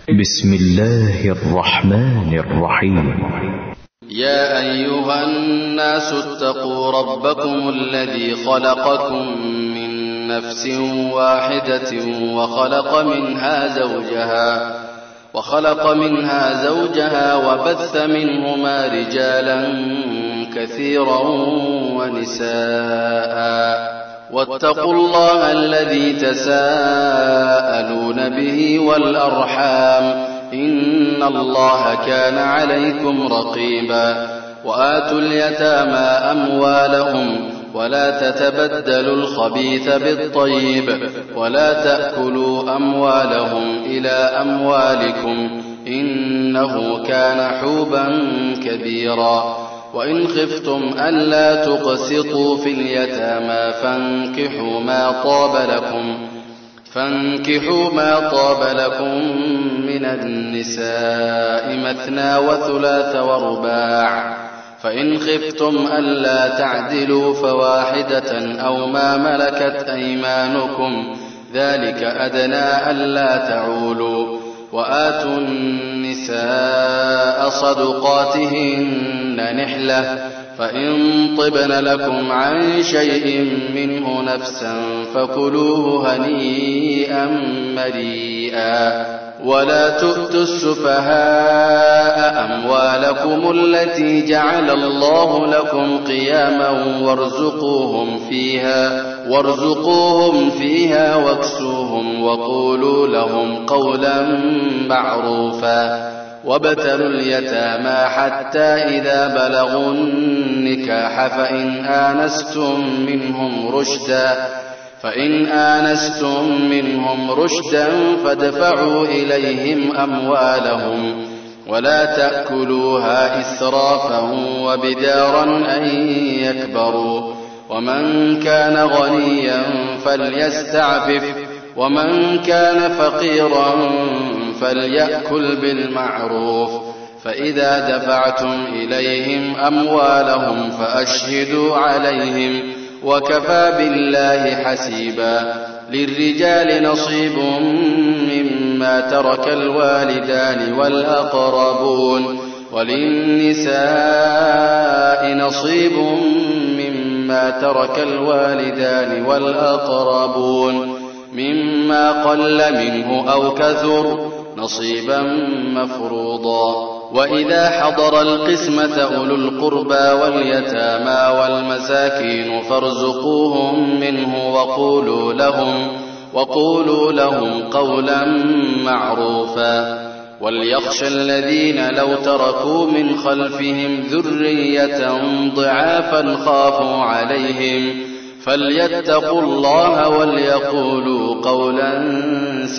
بسم الله الرحمن الرحيم. يا أيها الناس اتقوا ربكم الذي خلقكم من نفس واحدة وخلق منها زوجها وبث منهما رجالا كثيرا ونساء واتقوا الله الذي تساءلون به والأرحام إن الله كان عليكم رقيبا. وآتوا اليتامى أموالهم ولا تتبدلوا الخبيث بالطيب ولا تأكلوا أموالهم إلى أموالكم إنه كان حوبا كبيرا. وإن خفتم ألا تقسطوا في اليتامى فانكحوا ما طاب لكم من النساء مثنى وثلاث ورباع، فإن خفتم ألا تعدلوا فواحدة أو ما ملكت أيمانكم ذلك أدنى ألا تعولوا. وآتوا النساء صدقاتهن نحلة، فإن طبن لكم عن شيء منه نفسا فكلوه هنيئا مريئا. ولا تؤتوا السفهاء أموالكم التي جعل الله لكم قياما وارزقوهم فيها واكسوهم وقولوا لهم قولا معروفا. وابتلوا اليتامى حتى إذا بلغوا النكاح فإن آنستم منهم رشدا فادفعوا إليهم أموالهم ولا تأكلوها إسرافا وبدارا أن يكبروا. ومن كان غنيا فليستعفف ومن كان فقيرا فليأكل بالمعروف. فإذا دفعتم إليهم أموالهم فأشهدوا عليهم وكفى بالله حسيبا. للرجال نصيب مما ترك الوالدان والأقربون وللنساء نصيب مما ترك الوالدان والأقربون مما قل منه أو كثر نصيبا مفروضا. وإذا حضر القسمة أولو القربى واليتامى والمساكين فارزقوهم منه وقولوا لهم قولا معروفا. وليخشى الذين لو تركوا من خلفهم ذرية ضعافا خافوا عليهم فليتقوا الله وليقولوا قولا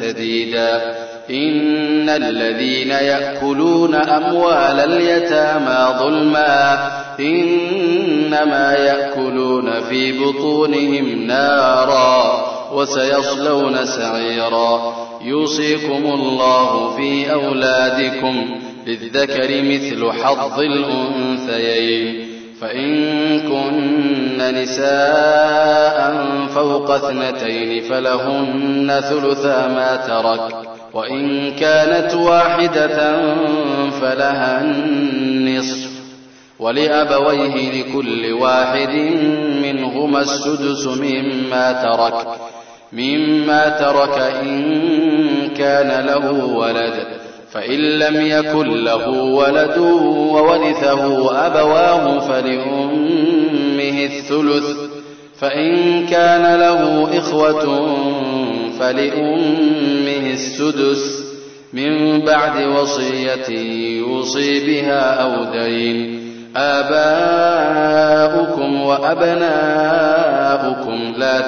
سديدا. إن الذين يأكلون أموال اليتامى ظلما إنما يأكلون في بطونهم نارا وسيصلون سعيرا. يوصيكم الله في أولادكم للذكر مثل حظ الأنثيين، فإن كن نساء فوق 2 فلهن ثلثا ما ترك، وإن كانت واحدة فلها النصف، ولأبويه لكل واحد منهما السدس مما ترك إن كان له ولد، فإن لم يكن له ولد وورثه أبواه فلأمه الثلث، فإن كان له إخوة فلأمه السدس من بعد وصية يوصي بها أو دين. آباؤكم وأبناؤكم لا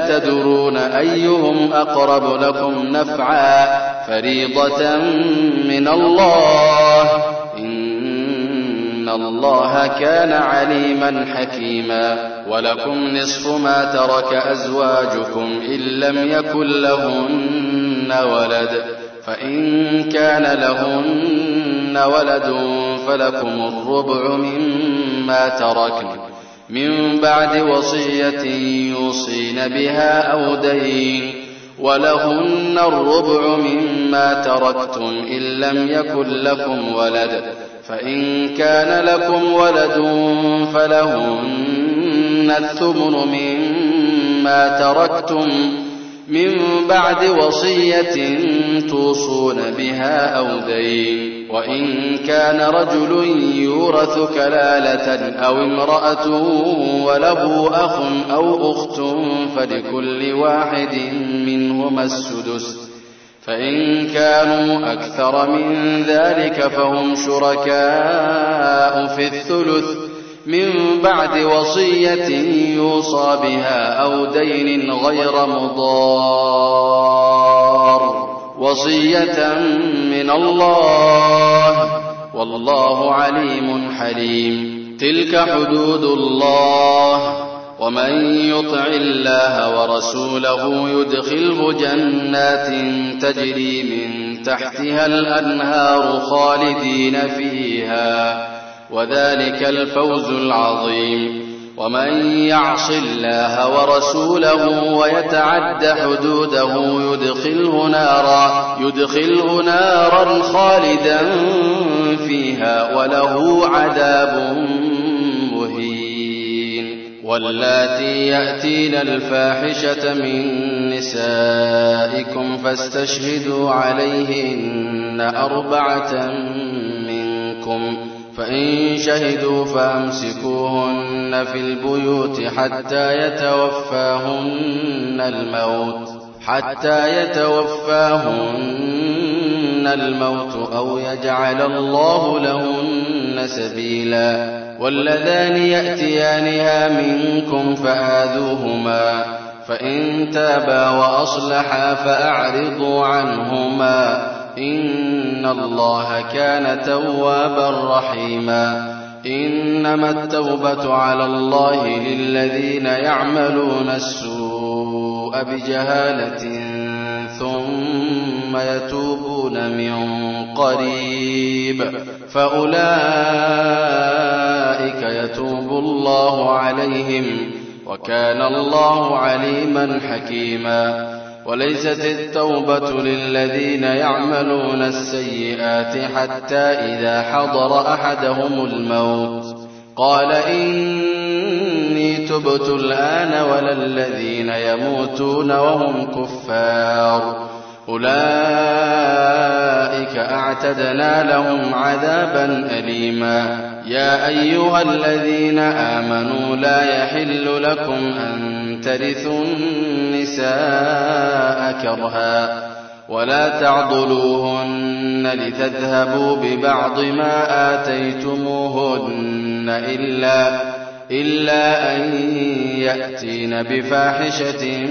تدرون أيهم أقرب لكم نفعا فريضة من الله إن الله كان عليما حكيما. ولكم نصف ما ترك أزواجكم إن لم يكن لهن ولد، فإن كان لهن ولد فلكم الربع مما تركن من بعد وصية يوصين بها أو دين. ولهن الربع مما تركتم إن لم يكن لكم ولد، فإن كان لكم ولد فلهن الثمن مما تركتم من بعد وصية توصون بها أو دين، وإن كان رجل يورث كلالة أو امرأة وله أخ أو أخت فلكل واحد منهما السدس، فإن كانوا أكثر من ذلك فهم شركاء في الثلث من بعد وصية يوصى بها أو دين غير مضار، وصية من الله والله عليم حليم. تلك حدود الله، ومن يطع الله ورسوله يدخله جنات تجري من تحتها الأنهار خالدين فيها، وذلك الفوز العظيم. ومن يعص الله ورسوله ويتعد حدوده يدخله نارا خالدا فيها وله عذاب مهين. واللاتي يأتين الفاحشة من نسائكم فاستشهدوا عليهن 4 منكم، فإن شهدوا فأمسكوهن في البيوت حتى يتوفاهن الموت أو يجعل الله لهن سبيلا. واللذان يأتيانها منكم فآذوهما، فإن تابا وأصلحا فأعرضوا عنهما، إن الله كان توابا رحيما. إنما التوبة على الله للذين يعملون السوء بجهالة ثم يتوبون من قريب فأولئك يتوب الله عليهم، وكان الله عليما حكيما. وليست التوبة للذين يعملون السيئات حتى إذا حضر أحدهم الموت قال إني تبت الآن، ولا الذين يموتون وهم كفار، أولئك أعتدنا لهم عذابا أليما. يا أيها الذين آمنوا لا يحل لكم أن ترثوا النساء كرها، ولا تعضلوهن لتذهبوا ببعض ما آتيتموهن إلا أن يأتين بفاحشة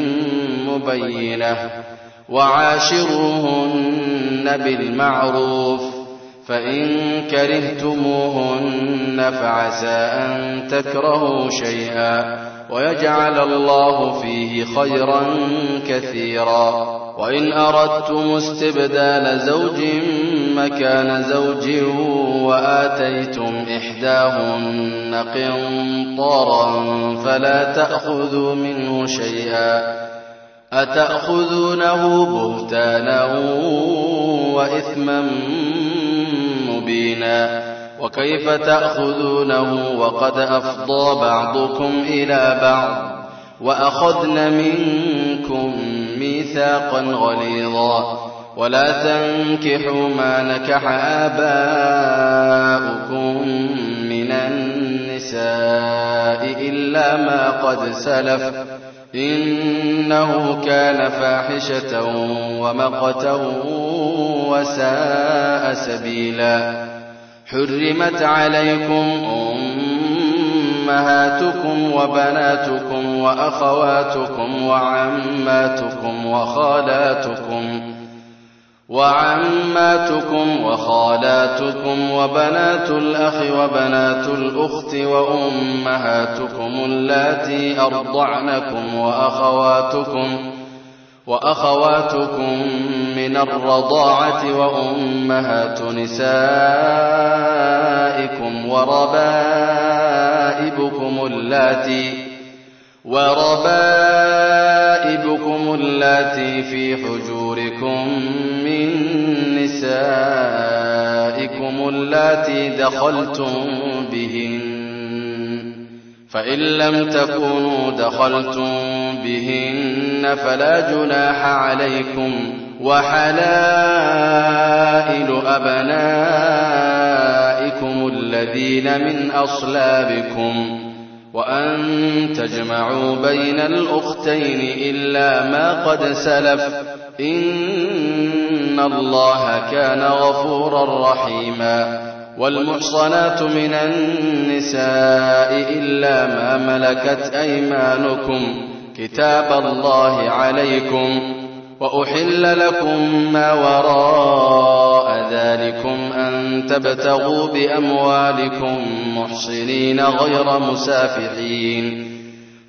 مبينة، وعاشروهن بالمعروف، فإن كرهتموهن فعسى أن تكرهوا شيئا ويجعل الله فيه خيرا كثيرا. وإن أردتم استبدال زوج مكان زوج وآتيتم إحداهن قنطارا فلا تأخذوا منه شيئا، أتأخذونه بهتانا وإثما مبينا، وكيف تأخذونه وقد أفضى بعضكم إلى بعض وأخذن منكم ميثاقا غليظا. ولا تنكحوا ما نكح آباؤكم من النساء إلا ما قد سلف، إنه كان فاحشة ومقتا وساء سبيلا. حرمت عليكم أمهاتكم وبناتكم وأخواتكم وعماتكم وخالاتكم وبنات الأخ وبنات الأخت وأمهاتكم اللاتي أرضعنكم وأخواتكم من الرضاعة وأمهات نسائكم وربائبكم وربائبكم اللاتي في حجوركم من نسائكم اللاتي دخلتم بهن، فإن لم تكونوا دخلتم بهن فلا جناح عليكم، وحلائل أبنائكم الذين من أصلابكم، وأن تجمعوا بين الأختين إلا ما قد سلف، إن الله كان غفورا رحيما. والمحصنات من النساء إلا ما ملكت أيمانكم كتاب الله عليكم، وأحل لكم ما وراء ذلكم أن تبتغوا بأموالكم محصنين غير مسافحين،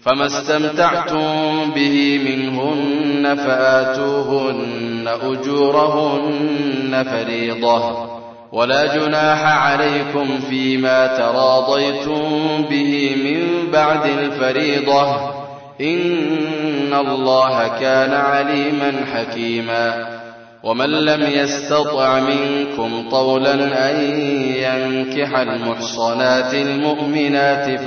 فما استمتعتم به منهن فآتوهن أجورهن فريضة، ولا جناح عليكم فيما تراضيتم به من بعد الفريضة، إن الله كان عليما حكيما. ومن لم يستطع منكم طولا أن ينكح المحصنات المؤمنات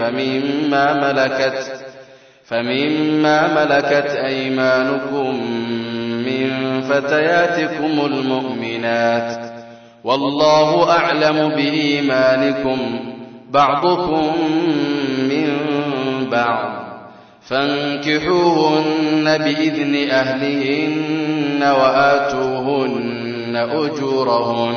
فمما ملكت أيمانكم من فتياتكم المؤمنات، والله أعلم بإيمانكم بعضكم من بعض، فانكحوهن بإذن أهلهن وآتوهن أجورهن.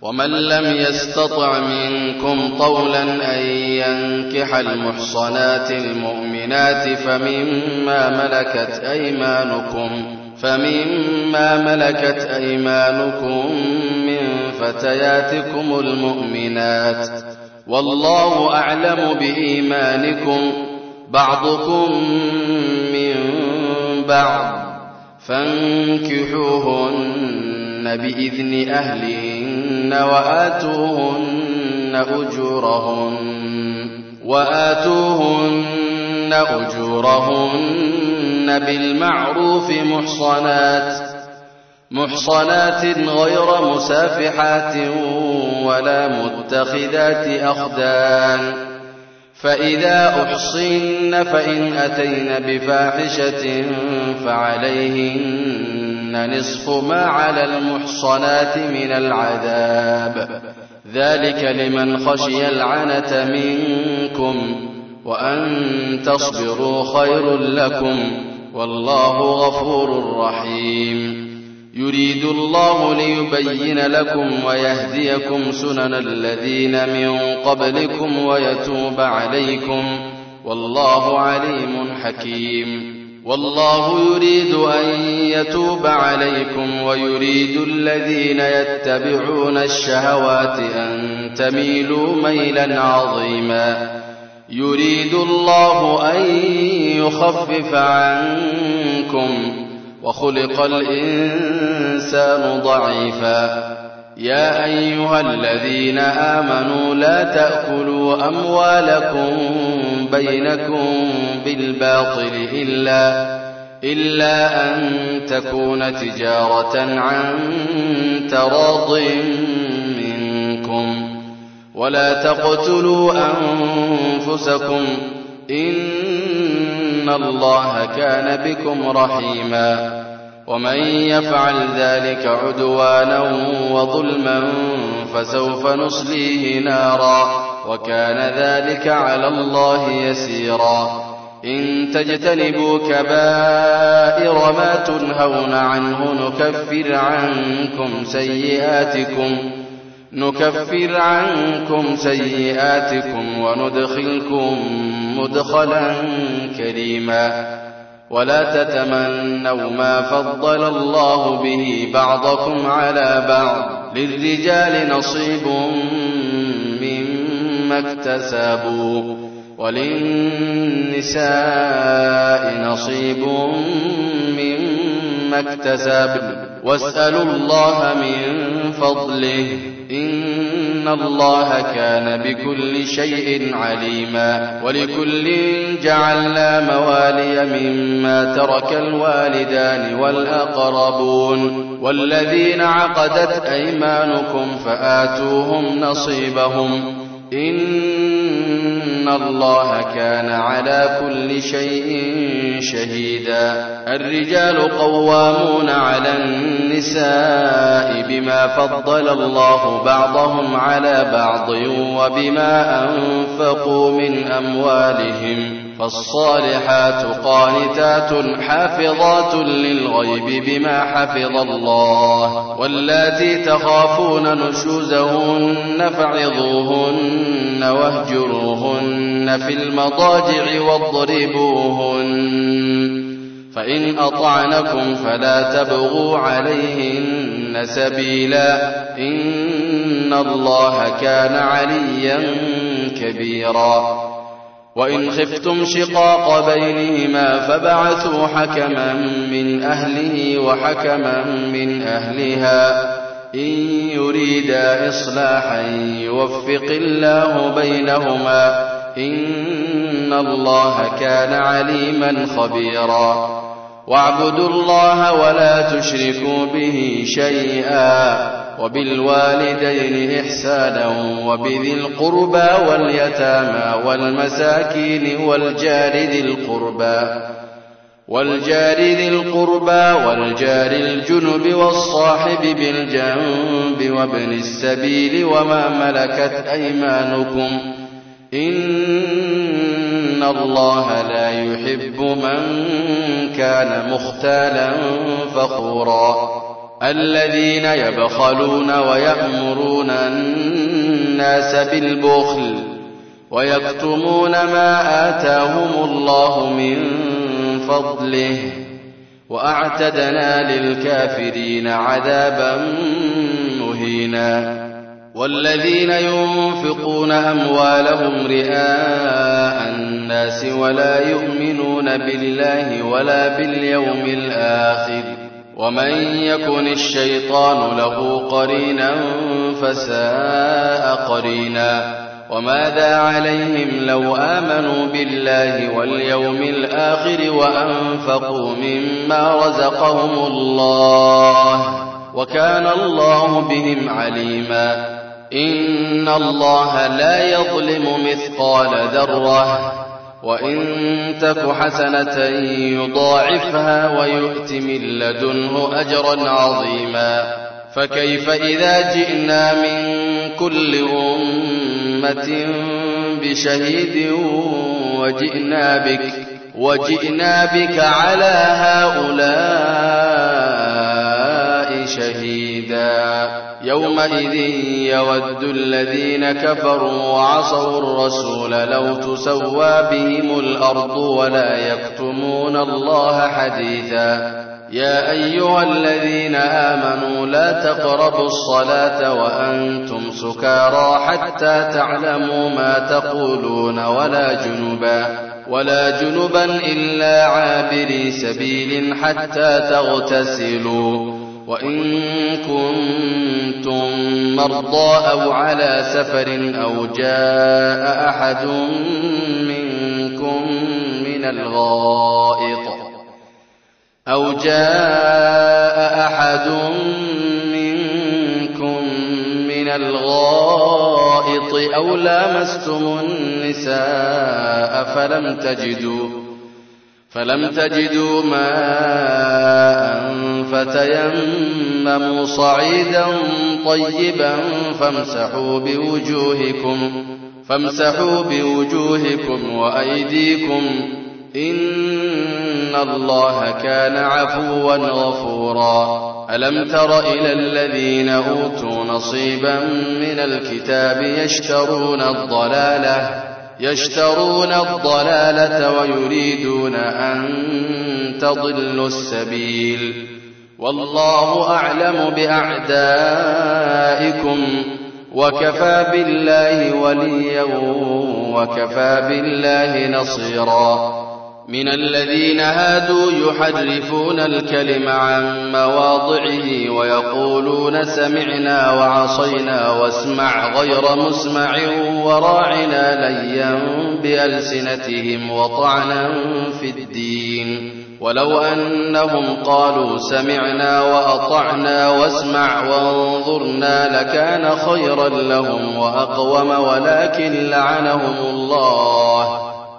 ومن لم يستطع منكم طولا أن ينكح المحصنات المؤمنات فمما ملكت أيمانكم من فتياتكم المؤمنات، والله أعلم بإيمانكم بعضكم من بعض، فانكحوهن بإذن أهلهن وآتوهن أجورهن بالمعروف محصنات غير مسافحات ولا متخذات أخدان، فإذا أحصن فإن أتين بفاحشة فعليهن نصف ما على المحصنات من العذاب، ذلك لمن خشي العنة منكم، وأن تصبروا خير لكم، والله غفور رحيم. يريد الله ليبين لكم ويهديكم سنن الذين من قبلكم ويتوب عليكم، والله عليم حكيم. والله يريد أن يتوب عليكم ويريد الذين يتبعون الشهوات أن تميلوا ميلا عظيما. يريد الله أن يخفف عنكم وخلق الإنسان ضعيفا. يا أيها الذين آمنوا لا تأكلوا أموالكم بينكم بالباطل إلا أن تكون تجارة عن تراض منكم، ولا تقتلوا أنفسكم إن الله كان بكم رحيما. ومن يفعل ذلك عدوانا وظلما فسوف نصليه نارا، وكان ذلك على الله يسيرا. إن تجتنبوا كبائر ما تنهون عنه نكفر عنكم سيئاتكم وندخلكم مدخلا كريما. ولا تتمنوا ما فضل الله به بعضكم على بعض، للرجال نصيب مما اكتسبوا وللنساء نصيب مما اكتسبن، واسألوا الله من فضله إن الله كان بكل شيء عليما. ولكل جعلنا موالي مما ترك الوالدان والأقربون والذين عقدت أيمانكم فآتوهم نصيبهم إن الله كان على كل شيء شهيدا. الرجال قوامون على النساء بما فضل الله بعضهم على بعض وبما أنفقوا من أموالهم فالصالحات قانتات حافظات للغيب بما حفظ الله واللاتي تخافون نشوزهن فعظوهن واهجروهن في المضاجع واضربوهن فإن أطعنكم فلا تبغوا عليهن سبيلا إن الله كان عليا كبيرا. وإن خفتم شقاق بينهما فبعثوا حكما من أهله وحكما من أهلها إن يريدا إصلاحا يوفق الله بينهما إن الله كان عليما خبيرا. واعبدوا الله ولا تشركوا به شيئا وبالوالدين إحسانا وبذي القربى واليتامى والمساكين والجار ذي القربى والجار الجنب والصاحب بالجنب وابن السبيل وما ملكت أيمانكم إن الله لا يحب من كان مختالا فخورا. الذين يبخلون ويأمرون الناس بالبخل ويكتمون ما آتاهم الله من فضله وأعتدنا للكافرين عذابا مهينا. والذين ينفقون أموالهم رئاء الناس ولا يؤمنون بالله ولا باليوم الآخر ومن يكن الشيطان له قرينا فساء قرينا. وماذا عليهم لو آمنوا بالله واليوم الآخر وأنفقوا مما رزقهم الله وكان الله بهم عليما. إن الله لا يظلم مثقال ذرة وإن تك حسنة يضاعفها ويؤت من لدنه أجرا عظيما. فكيف إذا جئنا من كل أمة بشهيد وجئنا بك على هؤلاء شهيدا. يومئذ يود الذين كفروا وعصوا الرسول لو تسوى بهم الأرض ولا يكتمون الله حديثا. يا أيها الذين آمنوا لا تقربوا الصلاة وأنتم سكارى حتى تعلموا ما تقولون ولا جنبا إلا عابري سبيل حتى تغتسلوا وإن كنتم مرضى أو على سفر أو جاء أحد منكم من الغائط أو لامستم النساء فلم تجدوا ماء فتيمموا صعيدا طيبا فامسحوا بوجوهكم وأيديكم إن الله كان عفوا غفورا. ألم تر إلى الذين أوتوا نصيبا من الكتاب يشترون الضلالة ويريدون أن تضلوا السبيل والله أعلم بأعدائكم وكفى بالله وليا وكفى بالله نصيرا. من الذين هادوا يحرفون الكلم عن مواضعه ويقولون سمعنا وعصينا واسمع غير مسمع وراعنا ليا بألسنتهم وطعنا في الدين ولو أنهم قالوا سمعنا وأطعنا واسمع وانظرنا لكان خيرا لهم وأقوم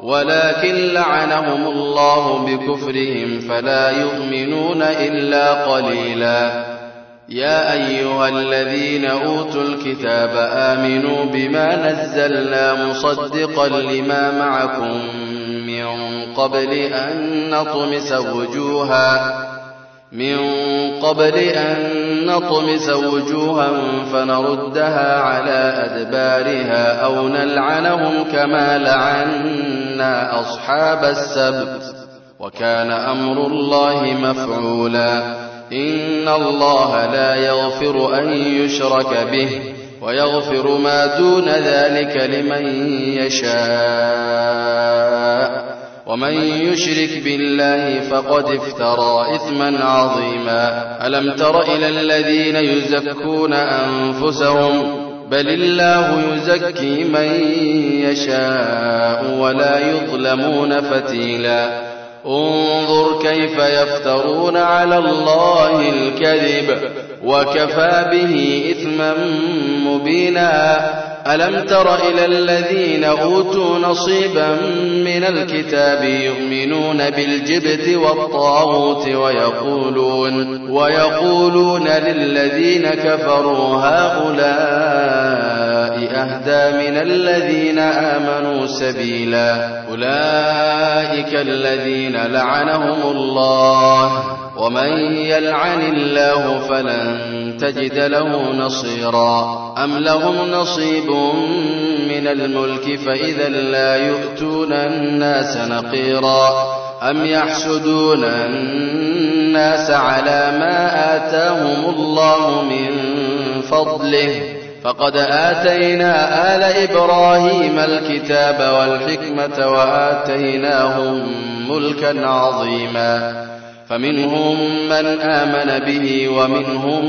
ولكن لعنهم الله بكفرهم فلا يؤمنون إلا قليلا. يا أيها الذين أوتوا الكتاب آمنوا بما نزلنا مصدقا لما معكم من قبل أن نطمس وجوها فنردها على أدبارها أو نلعنهم كما لعنا أصحاب السبت وكان أمر الله مفعولا. إن الله لا يغفر أن يشرك به ويغفر ما دون ذلك لمن يشاء ومن يشرك بالله فقد افترى إثما عظيما. ألم تر إلى الذين يزكون أنفسهم بل الله يزكي من يشاء ولا يظلمون فتيلا. انظر كيف يفترون على الله الكذب وكفى به إثما مبينا. ألم تر إلى الذين أوتوا نصيبا من الكتاب يؤمنون بالجبت والطاغوت ويقولون للذين كفروا هؤلاء أهدى من الذين آمنوا سبيلا. أولئك الذين لعنهم الله ومن يلعن الله فلن تجد له نصيرا. أم لهم نصيب من الملك فإذا لا يؤتون الناس نقيرا. أم يحسدون الناس على ما آتاهم الله من فضله فقد آتينا آل إبراهيم الكتاب والحكمة وآتيناهم ملكا عظيما. فمنهم من آمن به ومنهم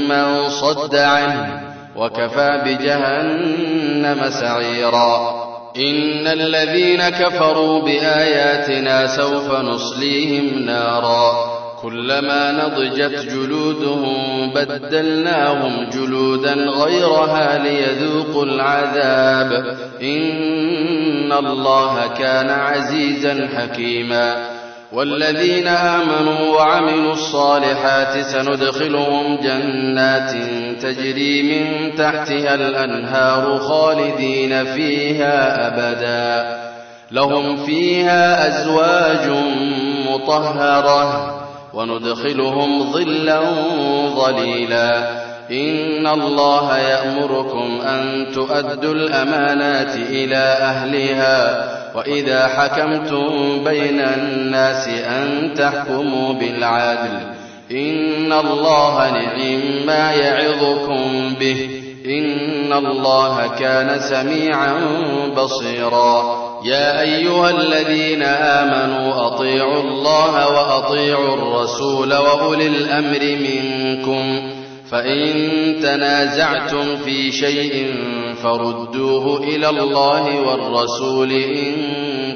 من صد عنه وكفى بجهنم سعيرا. إن الذين كفروا بآياتنا سوف نصليهم نارا كلما نضجت جلودهم بدلناهم جلودا غيرها ليذوقوا العذاب إن الله كان عزيزا حكيما. والذين آمنوا وعملوا الصالحات سندخلهم جنات تجري من تحتها الأنهار خالدين فيها أبدا لهم فيها أزواج مطهرة وندخلهم ظلا ظليلا. إن الله يأمركم أن تؤدوا الأمانات إلى أهلها وإذا حكمتم بين الناس أن تحكموا بالعدل إن الله نعم ما يعظكم به إن الله كان سميعا بصيرا. يا أيها الذين آمنوا أطيعوا الله وأطيعوا الرسول وأولي الأمر منكم فإن تنازعتم في شيء فردوه إلى الله والرسول إن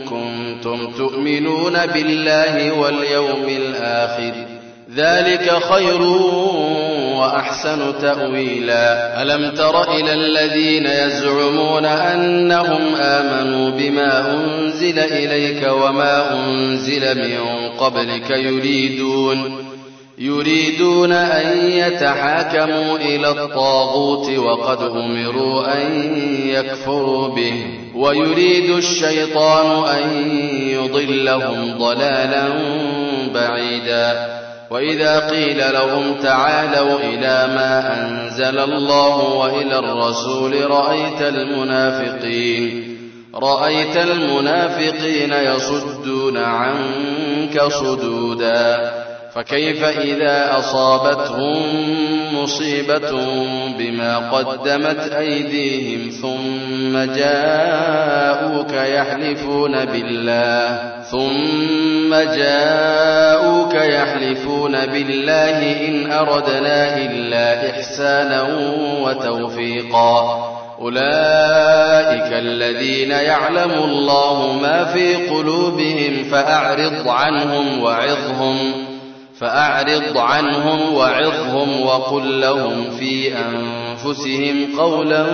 كنتم تؤمنون بالله واليوم الآخر ذلك خير وأحسن تأويلا. ألم تر إلى الذين يزعمون أنهم آمنوا بما أنزل إليك وما أنزل من قبلك يريدون أن يتحاكموا إلى الطاغوت وقد أمروا أن يكفروا به ويريد الشيطان أن يضلهم ضلالا بعيدا. وإذا قيل لهم تعالوا إلى ما أنزل الله وإلى الرسول رأيت المنافقين يصدون عنك صدودا. فكيف إذا أصابتهم مصيبة بما قدمت أيديهم ثم جاءوك يحلفون بالله إن أردنا إلا إحسانا وتوفيقا أولئك الذين يعلم الله ما في قلوبهم فأعرض عنهم وعظهم وقل لهم في أنفسهم قولا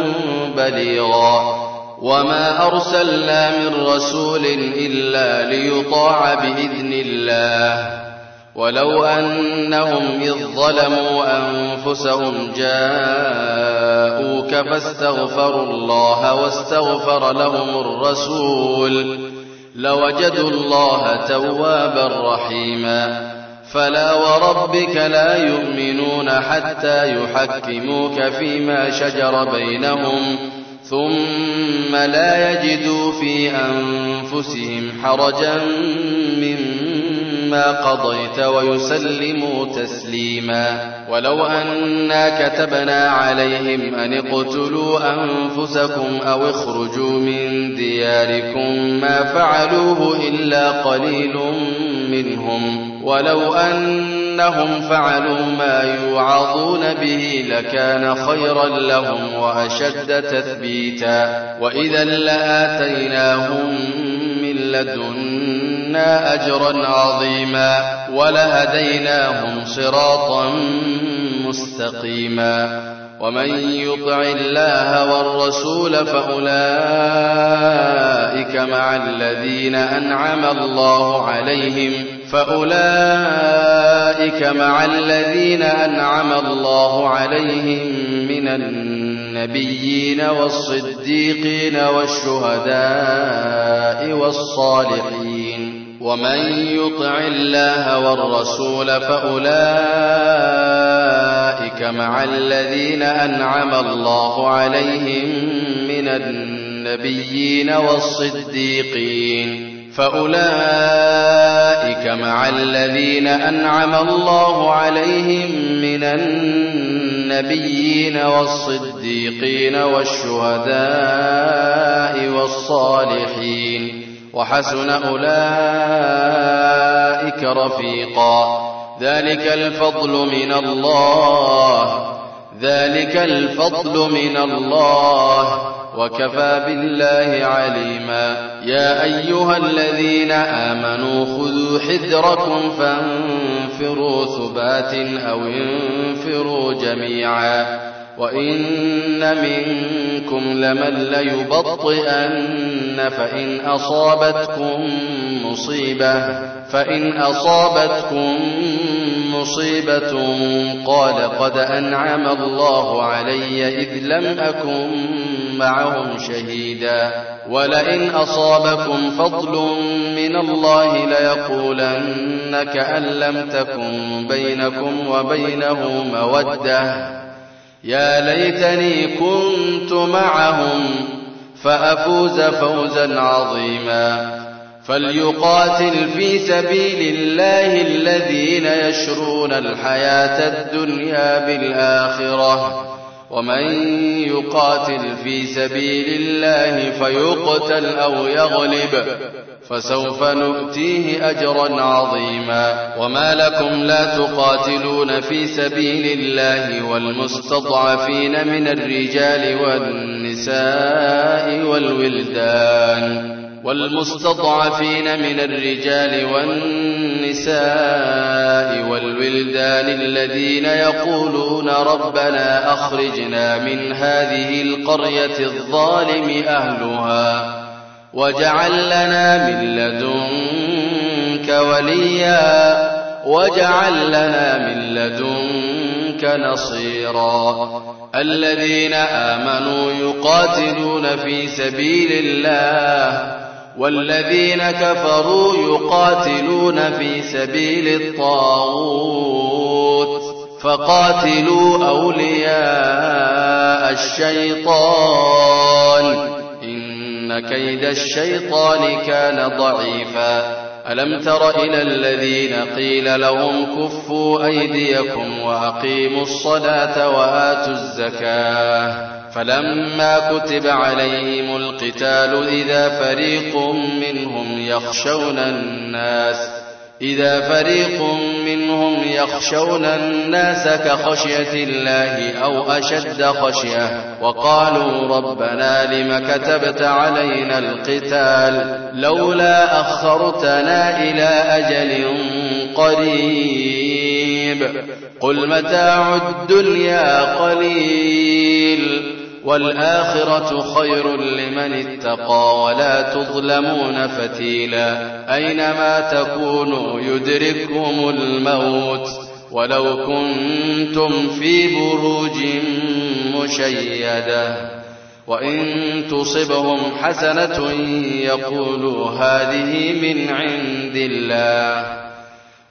بليغا وما أرسلنا من رسول إلا ليطاع بإذن الله ولو أنهم إذ ظلموا أنفسهم جاءوك فاستغفروا الله واستغفر لهم الرسول لوجدوا الله توابا رحيما فلا وربك لا يؤمنون حتى يحكموك فيما شجر بينهم ثم لا يجدوا في أنفسهم حرجا مما قضيت ويسلموا تسليما ولو أنا كتبنا عليهم أن اقتلوا أنفسكم أو اخرجوا من دياركم ما فعلوه إلا قليل منهم ولو أنهم فعلوا ما يوعظون به لكان خيرا لهم وأشد تثبيتا وإذا لآتيناهم من لدنا أجرا عظيما ولهديناهم صراطا مستقيما ومن يطع الله والرسول فأولئك مع الذين أنعم الله عليهم من النبيين والصديقين والشهداء والصالحين ومن يطع الله والرسول فأولئك مع الذين أنعم الله عليهم من النبيين والصديقين والشهداء والصالحين وحسن أولئك رفيقا ذلك الفضل من الله وكفى بالله عليما يا أيها الذين آمنوا خذوا حذركم فانفروا ثبات أو انفروا جميعا وإن منكم لمن ليبطئن فإن أصابتكم مصيبة قال قد أنعم الله علي إذ لم أكن معهم شهيدا ولئن أصابكم فضل من الله ليقولن كأن لم تكن بينكم وبينه مودة يا ليتني كنت معهم فأفوز فوزا عظيما فليقاتل في سبيل الله الذين يشرون الحياة الدنيا بالآخرة ومن يقاتل في سبيل الله فيقتل أو يغلب فسوف نؤتيه أجرا عظيما وما لكم لا تقاتلون في سبيل الله والمستضعفين من الرجال والنساء الذين يقولون ربنا أخرجنا من هذه القرية الظالم أهلها واجعل لنا من لدنك وليا واجعل لنا من لدنك نصيرا الذين آمنوا يقاتلون في سبيل الله والذين كفروا يقاتلون في سبيل الطاغوت فقاتلوا أولياء الشيطان إن كيد الشيطان كان ضعيفا ألم تر إلى الذين قيل لهم كفوا أيديكم وأقيموا الصلاة وآتوا الزكاة فلما كتب عليهم القتال إذا فريق منهم يخشون الناس كخشية الله أو أشد خشية وقالوا ربنا لم كتبت علينا القتال لولا أخرتنا إلى أجل قريب قل متاع الدنيا قليل والآخرة خير لمن اتقى ولا تظلمون فتيلا أينما تكونوا يدرككم الموت ولو كنتم في بروج مشيدة وإن تصبهم حسنة يقولوا هذه من عند الله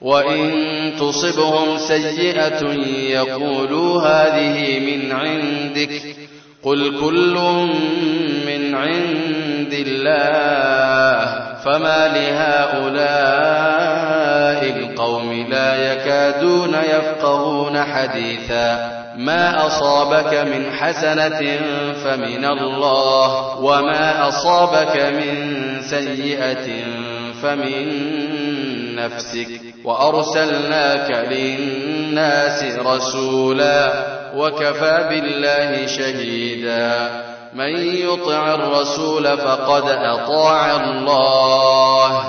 وإن تصبهم سيئة يقولوا هذه من عندك قل كل من عند الله فما لهؤلاء القوم لا يكادون يفقهون حديثا ما أصابك من حسنة فمن الله وما أصابك من سيئة فمن نفسك وأرسلناك للناس رسولا وكفى بالله شهيدا من يطع الرسول فقد أطاع الله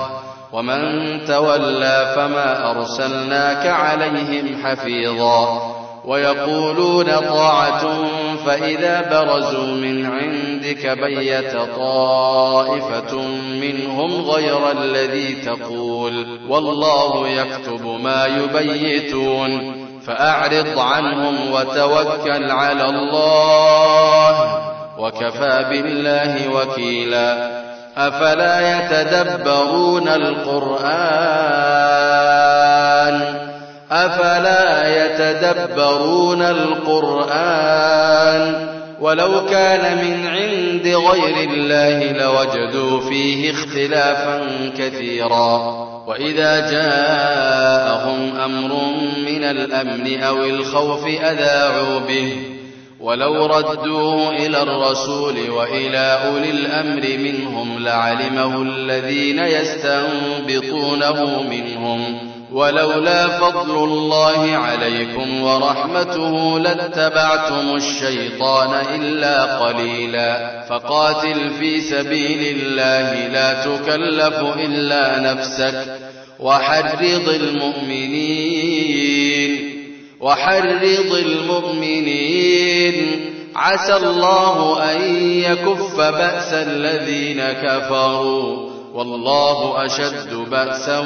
ومن تولى فما أرسلناك عليهم حفيظا ويقولون طاعة فإذا برزوا من عندك بيت طائفة منهم غير الذي تقول والله يكتب ما يبيتون فأعرض عنهم وتوكل على الله وكفى بالله وكيلا أفلا يتدبرون القرآن ولو كان من عند غير الله لوجدوا فيه اختلافا كثيرا وإذا جاءهم أمر من الأمن أو الخوف أذاعوا به ولو ردوه إلى الرسول وإلى أولي الأمر منهم لعلمه الذين يستنبطونه منهم ولولا فضل الله عليكم ورحمته لاتبعتم الشيطان إلا قليلا فقاتل في سبيل الله لا تكلف إلا نفسك وحرض المؤمنين عسى الله أن يكف بأس الذين كفروا والله أشد بأسا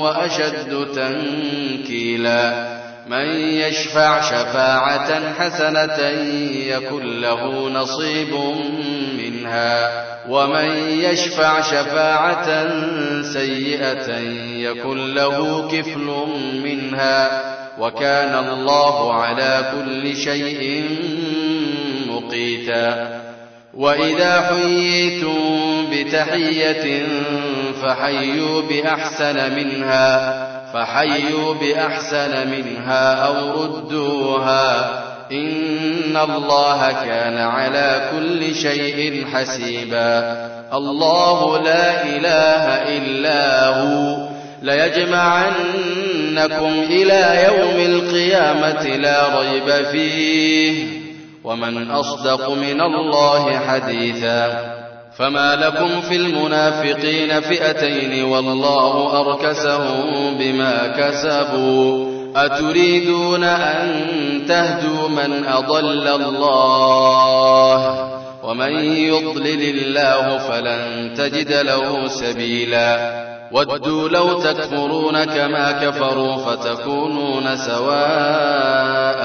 وأشد تنكيلا من يشفع شفاعة حسنة يكن له نصيب منها ومن يشفع شفاعة سيئة يكن له كفل منها وكان الله على كل شيء مقيتا وإذا حييتم بتحية فحيوا بأحسن منها أو ردوها إن الله كان على كل شيء حسيبا الله لا إله إلا هو ليجمعنكم إلى يوم القيامة لا ريب فيه ومن أصدق من الله حديثا فما لكم في المنافقين فئتين والله أركسهم بما كسبوا أتريدون أن تهدوا من أضل الله ومن يضلل الله فلن تجد له سبيلا ودوا لو تكفرون كما كفروا فتكونون سواء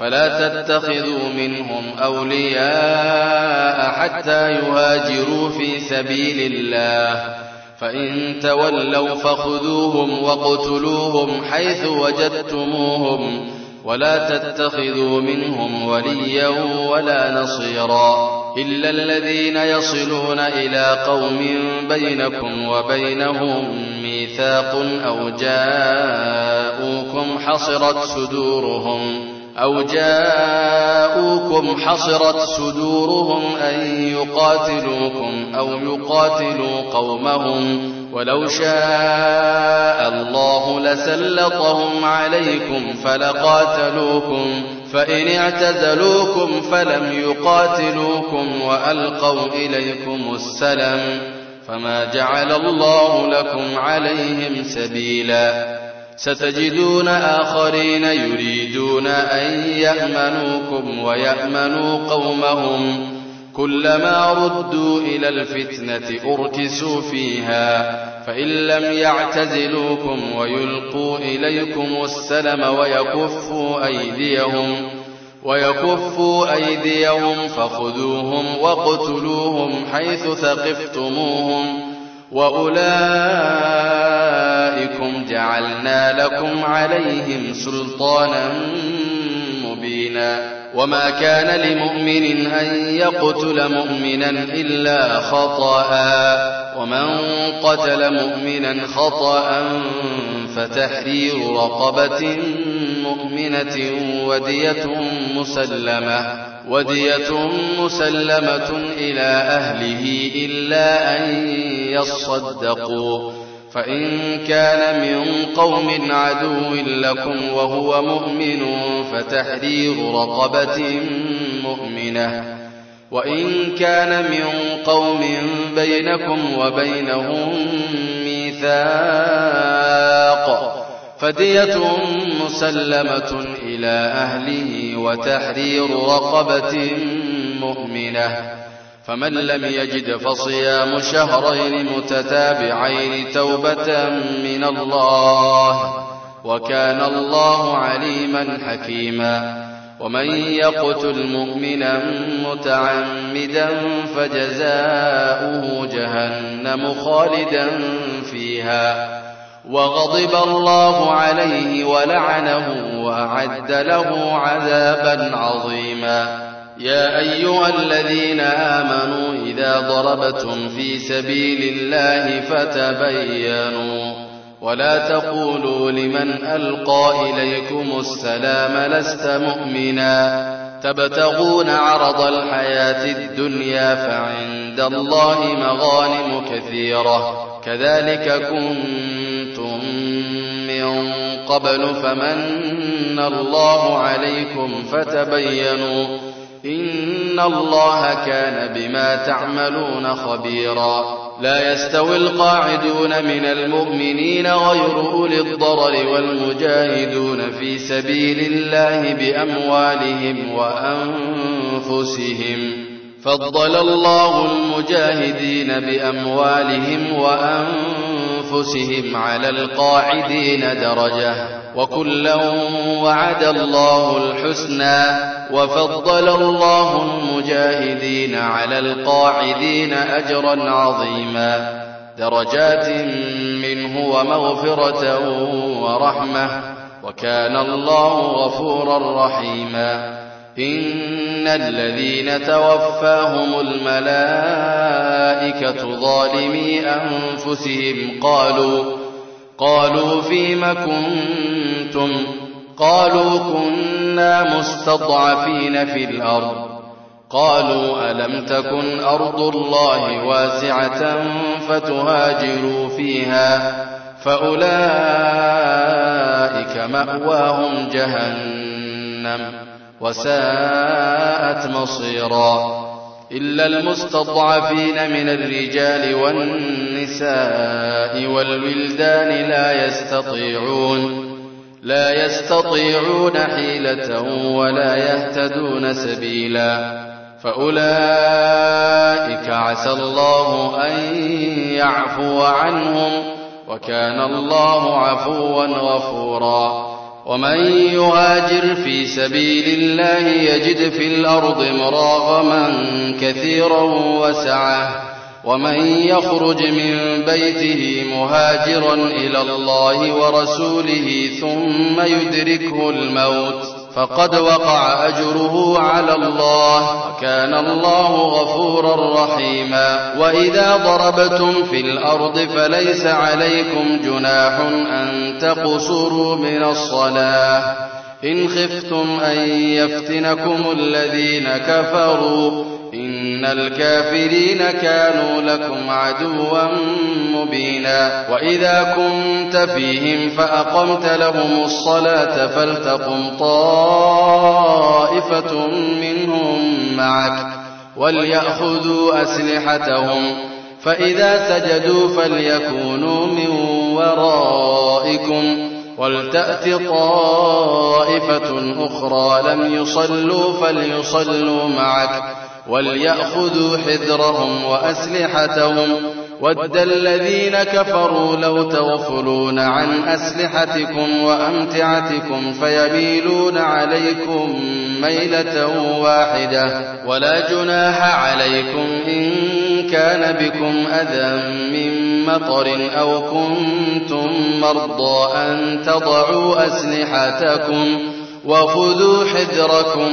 فلا تتخذوا منهم أولياء حتى يهاجروا في سبيل الله فإن تولوا فخذوهم واقتلوهم حيث وجدتموهم ولا تتخذوا منهم وليا ولا نصيرا إلا الذين يصلون إلى قوم بينكم وبينهم ميثاق أو جاءوكم حصرت صدورهم أن يقاتلوكم أو يقاتلوا قومهم ولو شاء الله لسلطهم عليكم فلقاتلوكم فإن اعتزلوكم فلم يقاتلوكم وألقوا إليكم السلم فما جعل الله لكم عليهم سبيلا ستجدون آخرين يريدون أن يأمنوكم ويأمنوا قومهم كلما ردوا إلى الفتنة أركسوا فيها فإن لم يعتزلوكم ويلقوا إليكم السلم ويكفوا أيديهم فخذوهم واقتلوهم حيث ثقفتموهم وأولئكم جعلنا لكم عليهم سلطانا مبينا وما كان لمؤمن أن يقتل مؤمنا إلا خطأ ومن قتل مؤمنا خطأ فتحرير رقبة مؤمنة ودية مسلمة إلى أهله إلا أن يصدقوا فإن كان من قوم عدو لكم وهو مؤمن فتحرير رقبة مؤمنة وإن كان من قوم بينكم وبينهم ميثاق فدية مسلمة إلى أهله وتحرير رقبة مؤمنة فمن لم يجد فصيام شهرين متتابعين توبة من الله وكان الله عليما حكيما ومن يقتل مؤمنا متعمدا فجزاؤه جهنم خالدا فيها وغضب الله عليه ولعنه وأعد له عذابا عظيما يا أيها الذين آمنوا إذا ضربتم في سبيل الله فتبينوا ولا تقولوا لمن ألقى إليكم السلام لست مؤمنا تبتغون عرض الحياة الدنيا فعند الله مغانم كثيرة كذلك كنتم من قبل فمن الله عليكم فتبينوا إن الله كان بما تعملون خبيرا لا يستوي القاعدون من المؤمنين غير أولي الضرر والمجاهدون في سبيل الله بأموالهم وأنفسهم فضل الله المجاهدين بأموالهم وأنفسهم على القاعدين درجة وكلا وعد الله الحسنى وفضل الله المجاهدين على القاعدين أجرا عظيما درجات منه ومغفرة ورحمة وكان الله غفورا رحيما إن الذين توفاهم الملائكة ظالمي أنفسهم قالوا فيم كنتم قالوا كنا مستضعفين في الأرض قالوا ألم تكن أرض الله واسعة فتهاجروا فيها فأولئك مأواهم جهنم وساءت مصيرا إلا المستضعفين من الرجال والنساء والولدان لا يستطيعون حيلة ولا يهتدون سبيلا فأولئك عسى الله أن يعفو عنهم وكان الله عفوا غفورا ومن يهاجر في سبيل الله يجد في الأرض مراغما كثيرا وسعة ومن يخرج من بيته مهاجرا إلى الله ورسوله ثم يدركه الموت فقد وقع أجره على الله، وكان الله غفورا رحيما. وإذا ضربتم في الأرض فليس عليكم جناح أن تقصروا من الصلاة إن خفتم أن يفتنكم الذين كفروا، إن الكافرين كانوا لكم عدوا مبينا. وإذا كنت فيهم فأقمت لهم الصلاة فلتقم طائفة منهم معك وليأخذوا أسلحتهم، فإذا سجدوا فليكونوا من ورائكم ولتأت طائفة أخرى لم يصلوا فليصلوا معك وليأخذوا حذرهم وأسلحتهم. ود الذين كفروا لو تغفلون عن أسلحتكم وأمتعتكم فيميلون عليكم ميلة واحدة. ولا جناح عليكم إن كان بكم أذى من مطر أو كنتم مرضى أن تضعوا أسلحتكم وخذوا حذركم،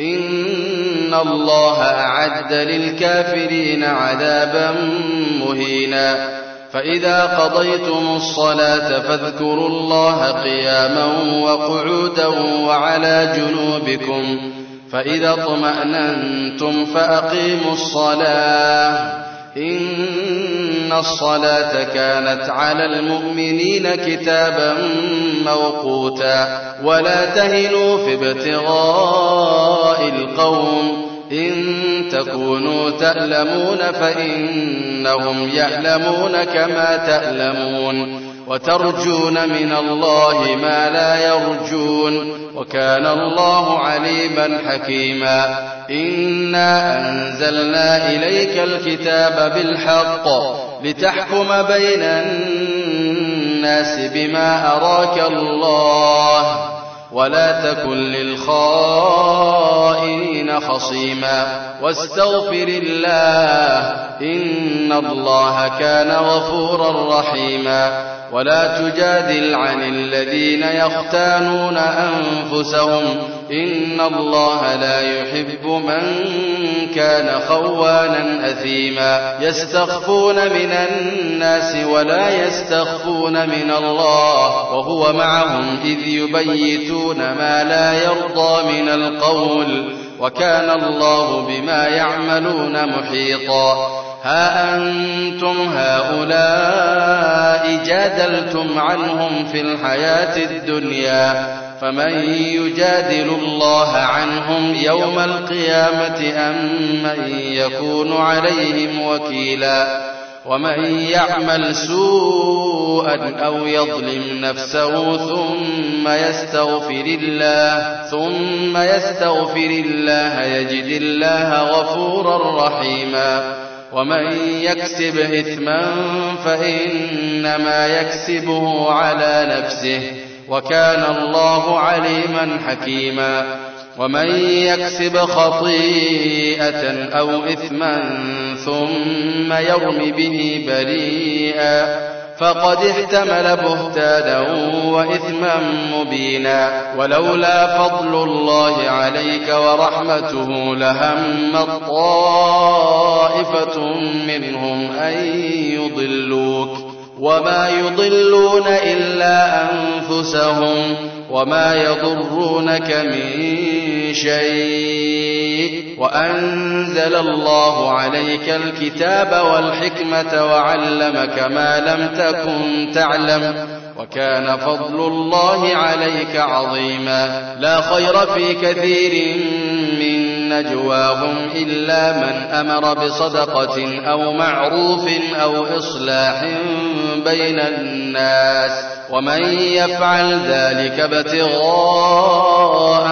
إن الله أعد للكافرين عذابا مهينا. فإذا قضيتم الصلاة فاذكروا الله قياما وقعودا وعلى جنوبكم، فإذا اطمأننتم فأقيموا الصلاة إن الصلاة كانت على المؤمنين كتابا موقوتا. ولا تهنوا في ابتغاء القوم إن تكونوا تألمون فإنهم يألمون كما تألمون، وترجون من الله ما لا يرجون، وكان الله عليما حكيما. إنا أنزلنا إليك الكتاب بالحق لتحكم بين الناس بما أراك الله ولا تكن للخائنين خصيما، واستغفر الله إن الله كان غفورا رحيما. ولا تجادل عن الذين يختانون أنفسهم إن الله لا يحب من كان خوانا أثيما. يستخفون من الناس ولا يستخفون من الله وهو معهم إذ يبيتون ما لا يرضى من القول، وكان الله بما يعملون محيطا. ها أنتم هؤلاء جادلتم عنهم في الحياة الدنيا، فمن يجادل الله عنهم يوم القيامة أم من يكون عليهم وكيلا. ومن يعمل سوءا أو يظلم نفسه ثم يستغفر الله يجد الله غفورا رحيما. ومن يكسب إثما فإنما يكسبه على نفسه، وكان الله عليما حكيما. ومن يكسب خطيئة أو إثما ثم يرم به بريئا فقد احتمل بهتانا وإثما مبينا. ولولا فضل الله عليك ورحمته لهمت طائفة منهم أن يضلوك، وما يضلون إلا أنفسهم وما يضرونك من شيء. وأنزل الله عليك الكتاب والحكمة وعلمك ما لم تكن تعلم، وكان فضل الله عليك عظيما. لا خير في كثير من نجواهم إلا من أمر بصدقة أو معروف أو إصلاح بين الناس، ومن يفعل ذلك ابتغاء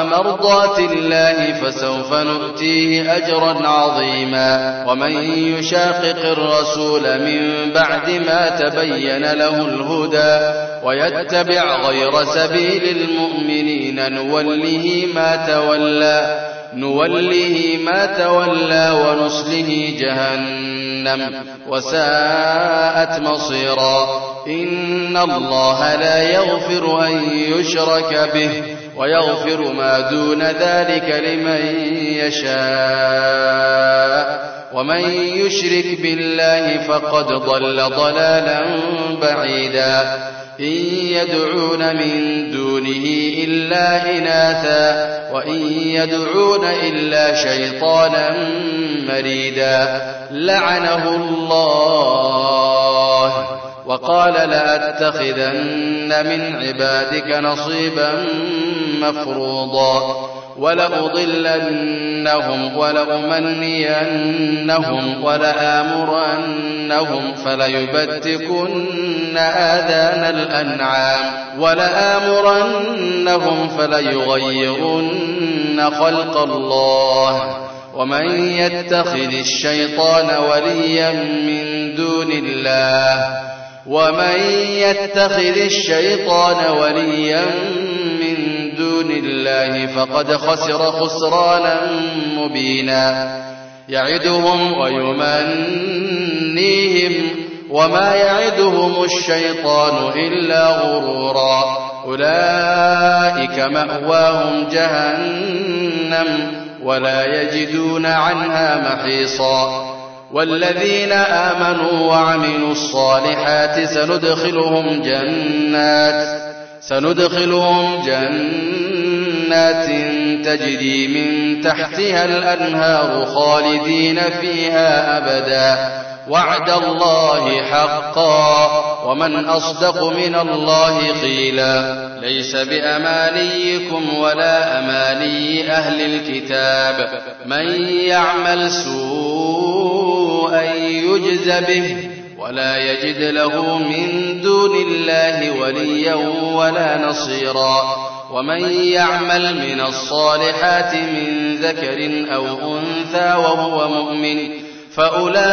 مرضات الله فسوف نؤتيه أجرا عظيما. ومن يشاقق الرسول من بعد ما تبين له الهدى ويتبع غير سبيل المؤمنين نوله ما تولى ونصله جهنم وساءت مصيرا. إن الله لا يغفر أن يشرك به ويغفر ما دون ذلك لمن يشاء ومن يشرك بالله فقد ضل ضلالا بعيدا إن يدعون من دونه إلا إناثا وإن يدعون إلا شيطانا مريدا لعنه الله وقال لأتخذن من عبادك نصيبا مفروضا ولأضلنهم ولأمنينهم ولآمرنهم فليبتكن آذان الأنعام ولآمرنهم فليغيرن خلق الله ومن يتخذ الشيطان وليا من دون الله فقد خسر خسرانا مبينا يعدهم ويمنيهم وما يعدهم الشيطان إلا غرورا أولئك مأواهم جهنم ولا يجدون عنها محيصا والذين آمنوا وعملوا الصالحات سندخلهم جنات تجري من تحتها الأنهار خالدين فيها أبدا وعد الله حقا ومن أصدق من الله قيلا ليس بأمانيكم ولا أماني أهل الكتاب من يعمل سوءا يجز به ولا يجد له من دون الله وليا ولا نصيرا ومن يعمل من الصالحات من ذكر أو أنثى وهو مؤمن فأولئك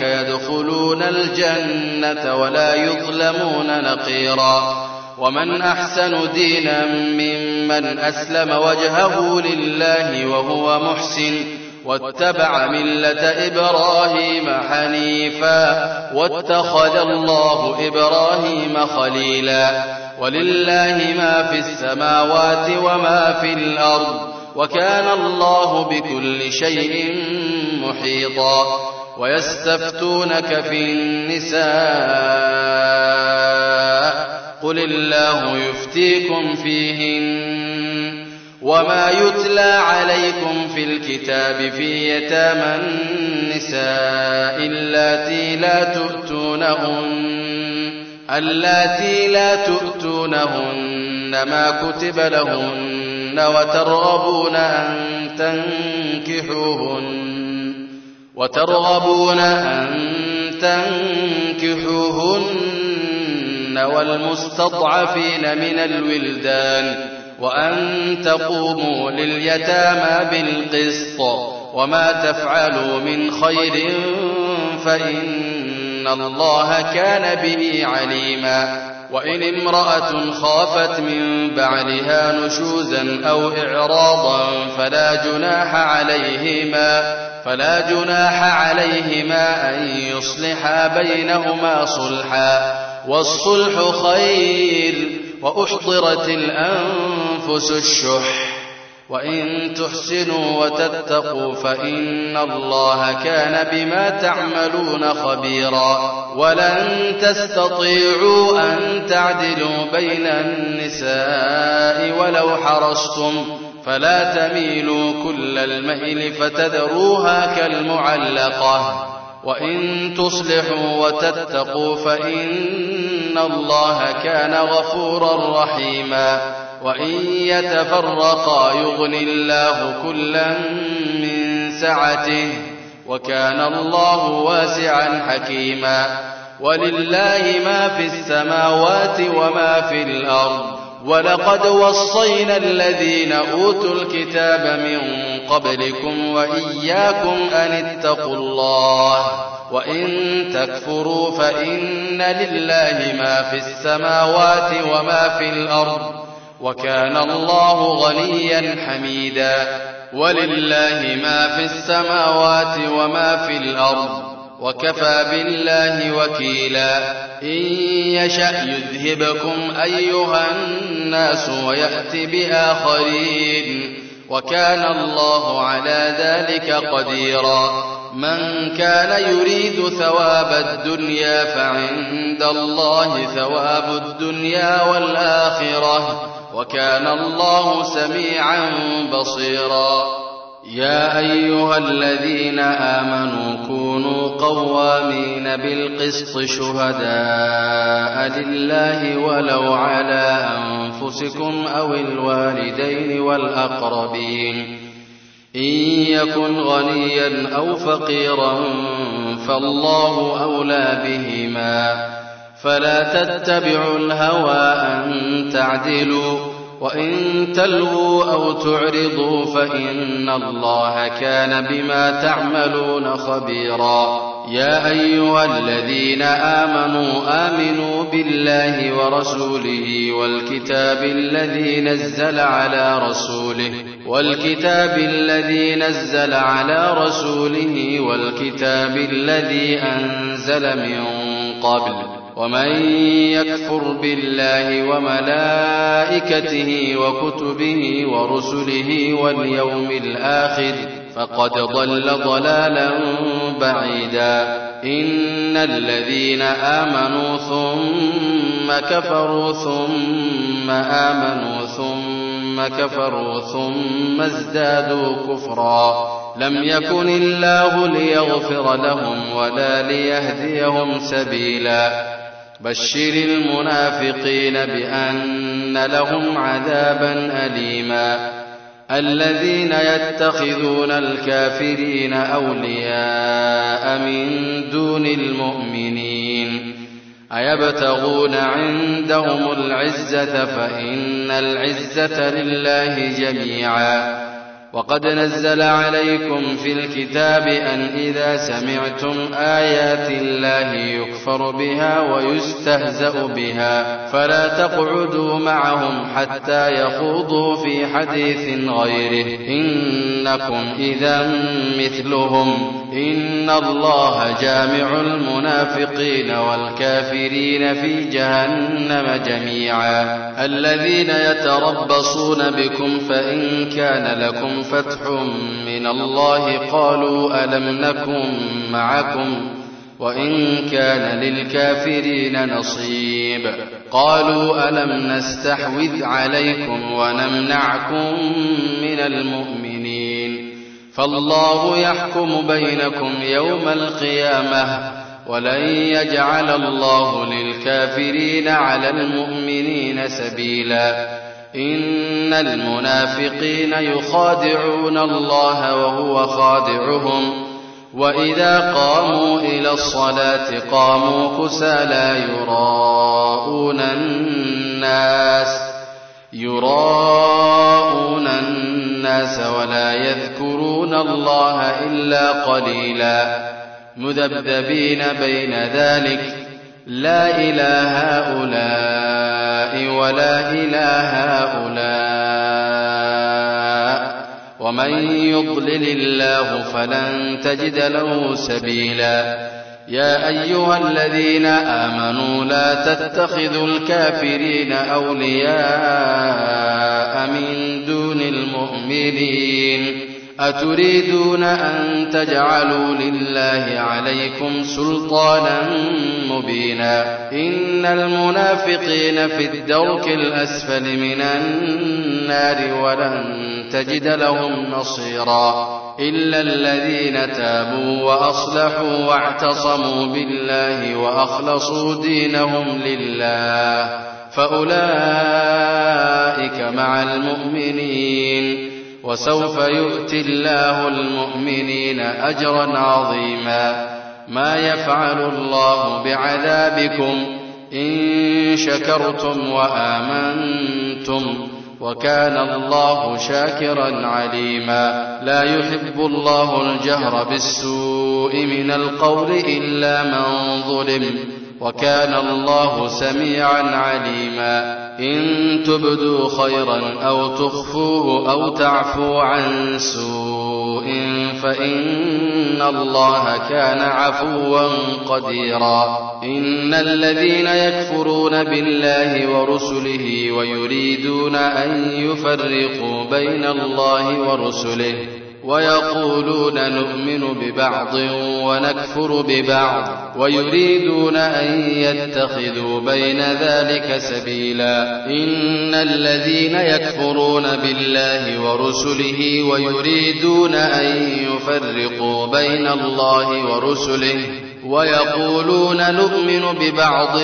يدخلون الجنة ولا يظلمون نقيرا ومن أحسن دينا ممن أسلم وجهه لله وهو محسن واتبع ملة إبراهيم حنيفا واتخذ الله إبراهيم خليلا ولله ما في السماوات وما في الأرض وكان الله بكل شيء محيطا ويستفتونك في النساء قل الله يفتيكم فيهن وما يتلى عليكم في الكتاب في يتامى النساء اللاتي لا تؤتونهن ما كتب لهن وترغبون أن تنكحوهن والمستضعفين من الولدان وأن تقوموا لليتامى بالقسط وما تفعلوا من خير فإن الله كان به عليما وإن امرأة خافت من بعلها نشوزا أو إعراضا فلا جناح عليهما أن يصلحا بينهما صلحا والصلح خير وأحضرت الأنفس الشح وإن تحسنوا وتتقوا فإن الله كان بما تعملون خبيرا ولن تستطيعوا أن تعدلوا بين النساء ولو حرصتم فلا تميلوا كل الميل فتذروها كالمعلقة وإن تصلحوا وتتقوا فإن الله كان غفورا رحيما وإن يتفرقا يغن الله كلا من سعته وكان الله واسعا حكيما ولله ما في السماوات وما في الأرض ولقد وصينا الذين أوتوا الكتاب من قبلكم وإياكم أن اتقوا الله وإن تكفروا فإن لله ما في السماوات وما في الأرض وكان الله غنيا حميدا ولله ما في السماوات وما في الأرض وكفى بالله وكيلا إن يشأ يذهبكم أيها الناس ويأت بآخرين وكان الله على ذلك قديرا من كان يريد ثواب الدنيا فعند الله ثواب الدنيا والآخرة وكان الله سميعا بصيرا يا أيها الذين آمنوا كونوا قوامين بالقسط شهداء لله ولو على أنفسكم أو الوالدين والأقربين إن يكن غنيا أو فقيرا فالله أولى بهما فلا تتبعوا الهوى أن تعدلوا وإن تلووا أو تعرضوا فإن الله كان بما تعملون خبيرا يا أيها الذين آمنوا بالله ورسوله والكتاب الذي نزل على رسوله والكتاب الذي أنزل من قبل ومن يكفر بالله وملائكته وكتبه ورسله واليوم الآخر فقد ضل ضلالا بعيدا إن الذين آمنوا ثم كفروا ثم آمنوا ثم كفروا ثم ازدادوا كفرا لم يكن الله ليغفر لهم ولا ليهديهم سبيلا بشر المنافقين بأن لهم عذابا أليما الذين يتخذون الكافرين أولياء من دون المؤمنين أيبتغون عندهم العزة فإن العزة لله جميعا وقد نزل عليكم في الكتاب أن إذا سمعتم آيات الله يكفر بها ويستهزأ بها فلا تقعدوا معهم حتى يخوضوا في حديث غيره إنكم إذا مثلهم إن الله جامع المنافقين والكافرين في جهنم جميعا الذين يتربصون بكم فإن كان لكم فتح من الله قالوا ألم نكن معكم وإن كان للكافرين نصيب قالوا ألم نستحوذ عليكم ونمنعكم من المؤمنين فالله يحكم بينكم يوم القيامة ولن يجعل الله للكافرين على المؤمنين سبيلا إن المنافقين يخادعون الله وهو خادعهم وإذا قاموا إلى الصلاة قاموا كسالى يراءون الناس ولا يذكرون الله إلا قليلا مذبذبين بين ذلك لا إله هؤلاء ولا إله هؤلاء ومن يضلل الله فلن تجد له سبيلا يا أيها الذين آمنوا لا تتخذوا الكافرين أولياء من دون المؤمنين أتريدون أن تجعلوا لله عليكم سلطانا مبينا إن المنافقين في الدرك الأسفل من النار ولن تجد لهم نصيرا إلا الذين تابوا وأصلحوا واعتصموا بالله وأخلصوا دينهم لله فأولئك مع المؤمنين وسوف يؤتي الله المؤمنين أجرا عظيما ما يفعل الله بعذابكم إن شكرتم وآمنتم وكان الله شاكرا عليما لا يحب الله الجهر بالسوء من القول إلا من ظلم وكان الله سميعا عليما إن تبدوا خيرا أو تخفوه أو تعفوا عن سوء فإن الله كان عفوا قديرا. إن الذين يكفرون بالله ورسله ويريدون أن يفرقوا بين الله ورسله ويقولون نؤمن ببعض ونكفر ببعض ويريدون أن يتخذوا بين ذلك سبيلا. إن الذين يكفرون بالله ورسله ويريدون أن يفرقوا بين الله ورسله ويقولون نؤمن ببعض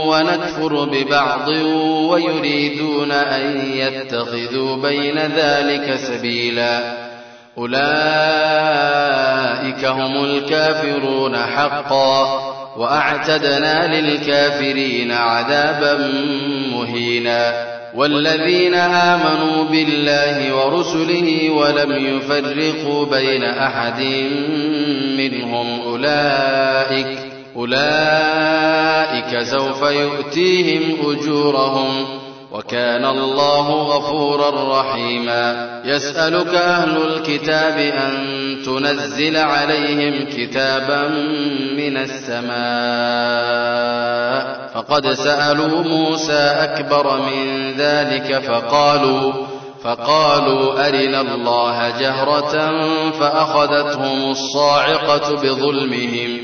ونكفر ببعض ويريدون أن يتخذوا بين ذلك سبيلا أولئك هم الكافرون حقا وأعتدنا للكافرين عذابا مهينا. والذين آمنوا بالله ورسله ولم يفرقوا بين أحد منهم أولئك سوف يؤتيهم أجورهم وكان الله غفورا رحيما. يسألك أهل الكتاب أن تنزل عليهم كتابا من السماء فقد سألوا موسى أكبر من ذلك فقالوا أرنا الله جهرة فأخذتهم الصاعقة بظلمهم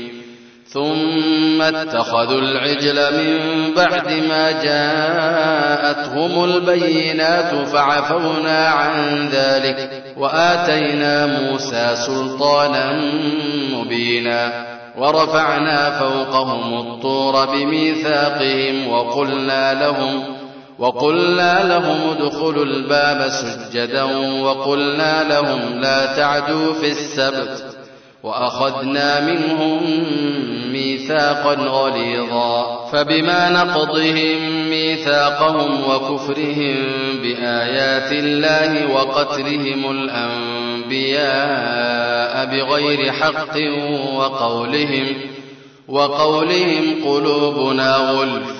ثم اتخذوا العجل من بعد ما جاءتهم البينات فعفونا عن ذلك وآتينا موسى سلطانا مبينا. ورفعنا فوقهم الطور بميثاقهم وقلنا لهم ادخلوا الباب سجدا وقلنا لهم لا تعدوا في السبت وأخذنا منهم ميثاقا غليظا. فبما نقضهم ميثاقهم وكفرهم بآيات الله وقتلهم الأنبياء بغير حق وقولهم قلوبنا غلف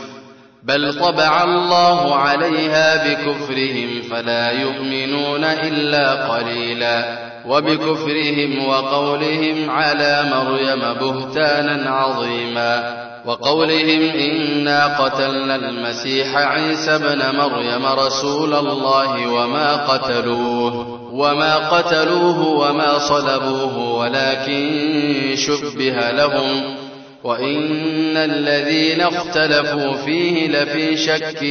بل طبع الله عليها بكفرهم فلا يؤمنون إلا قليلا. وبكفرهم وقولهم على مريم بهتانا عظيما وقولهم إنا قتلنا المسيح عيسى ابن مريم رسول الله وما قتلوه وما صلبوه ولكن شبه لهم وإن الذين اختلفوا فيه لفي شك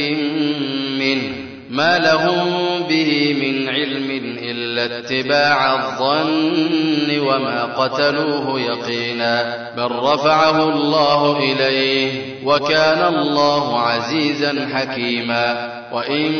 منه ما لهم به من علم إلا اتباع الظن وما قتلوه يقينا بل رفعه الله إليه وكان الله عزيزا حكيما. وإن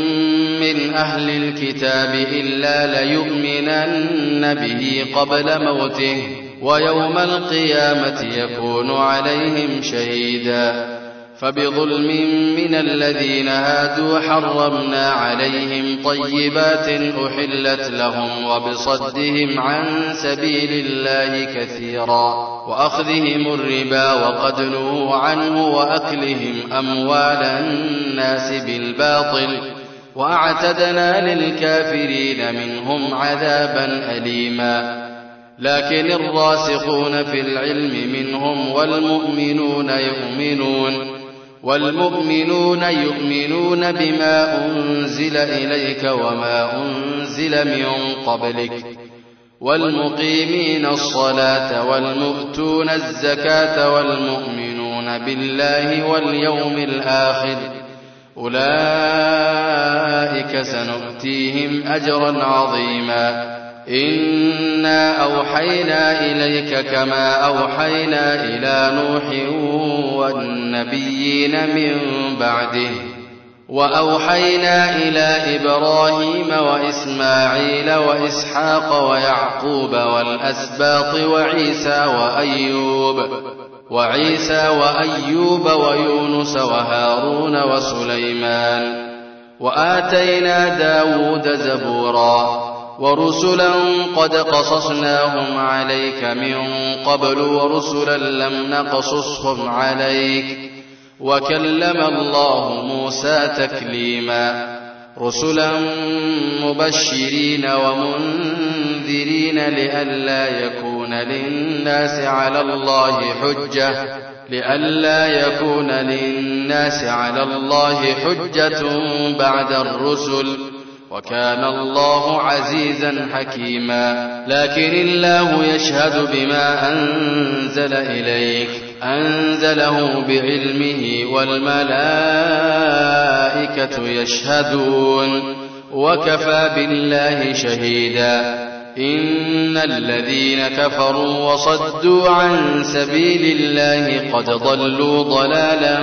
من أهل الكتاب إلا ليؤمنن به قبل موته ويوم القيامة يكون عليهم شهيدا. فبظلم من الذين هادوا حرمنا عليهم طيبات أحلت لهم وبصدهم عن سبيل الله كثيرا وأخذهم الربا وقد نهوا عنه وأكلهم أموال الناس بالباطل وأعتدنا للكافرين منهم عذابا أليما. لكن الراسخون في العلم منهم والمؤمنون يؤمنون بما أنزل إليك وما أنزل من قبلك والمقيمين الصلاة والمؤتون الزكاة والمؤمنون بالله واليوم الآخر أولئك سنؤتيهم أجرا عظيما. إنا أوحينا إليك كما أوحينا إلى نوح والنبيين من بعده وأوحينا إلى إبراهيم وإسماعيل وإسحاق ويعقوب والأسباط وعيسى وأيوب ويونس وهارون وسليمان وآتينا داود زبورا ورسلا قد قصصناهم عليك من قبل ورسلا لم نقصصهم عليك وكلم الله موسى تكليما رسلا مبشرين ومنذرين لئلا يكون للناس على الله حجة بعد الرسل وكان الله عزيزا حكيما لكن الله يشهد بما أنزل إليك أنزله بعلمه والملائكة يشهدون وكفى بالله شهيدا إن الذين كفروا وصدوا عن سبيل الله قد ضلوا ضلالا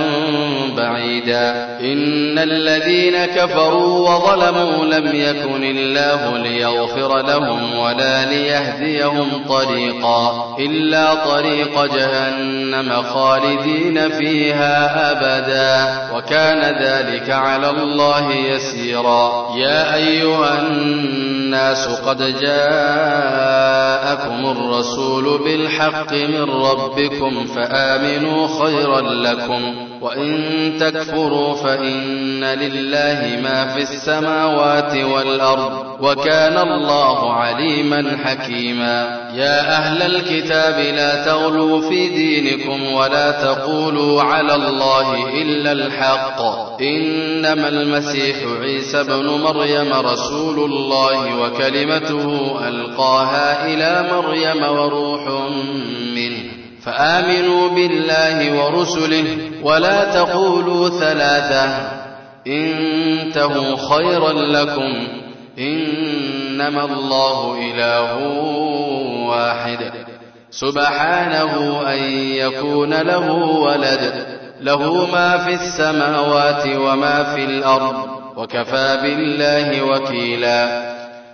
بعيدا إن الذين كفروا وظلموا لم يكن الله ليغفر لهم ولا ليهديهم طريقا إلا طريق جهنم خالدين فيها أبدا وكان ذلك على الله يسيرا يا أيها الناس قد جاءكم الرسول بالحق من ربكم فآمنوا خيرا لكم وإن تكفروا فإن لله ما في السماوات والأرض وكان الله عليما حكيما يا أهل الكتاب لا تغلوا في دينكم ولا تقولوا على الله إلا الحق إنما المسيح عيسى بن مريم رسول الله وكلمته ألقاها إلى مريم وروح منه فآمنوا بالله ورسله ولا تقولوا ثلاثة انتهوا خيرا لكم إنما الله إله واحد سبحانه أن يكون له ولد له ما في السماوات وما في الأرض وكفى بالله وكيلا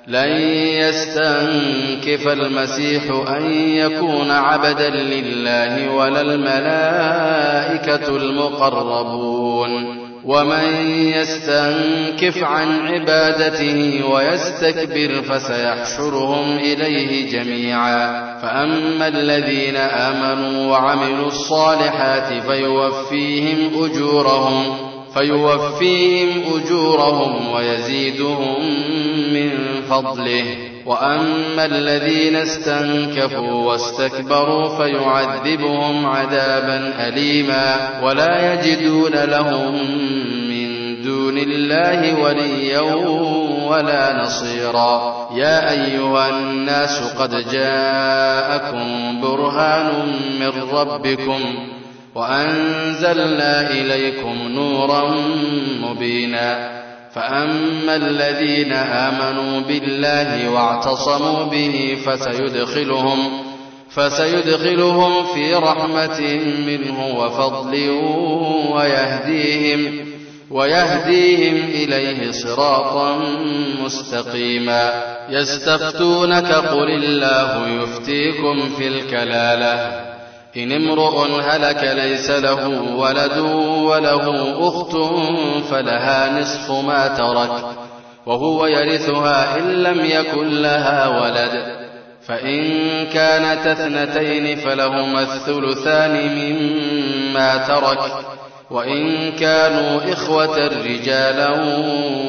لن يستنكف المسيح أن يكون عبدا لله ولا الملائكة المقربون ومن يستنكف عن عبادته ويستكبر فسيحشرهم إليه جميعا فأما الذين آمنوا وعملوا الصالحات فيوفيهم أجورهم ويزيدهم من فضله وأما الذين استنكفوا واستكبروا فيعذبهم عذابا أليما ولا يجدون لهم من دون الله وليا ولا نصيرا يا أيها الناس قد جاءكم برهان من ربكم وأنزلنا إليكم نورا مبينا فأما الذين آمنوا بالله واعتصموا به فسيدخلهم في رحمة منه وفضل ويهديهم إليه صراطا مستقيما يستفتونك قل الله يفتيكم في الكلالة إن امرؤ هلك ليس له ولد وله أخت فلها نصف ما ترك وهو يرثها إن لم يكن لها ولد فإن كانت اثنتين فلهما الثلثان مما ترك وإن كانوا إخوة رجالا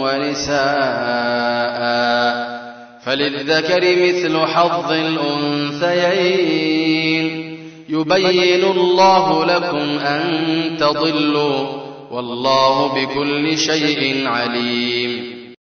ونساء فللذكر مثل حظ الأنثيين يبين الله لكم أن تضلوا والله بكل شيء عليم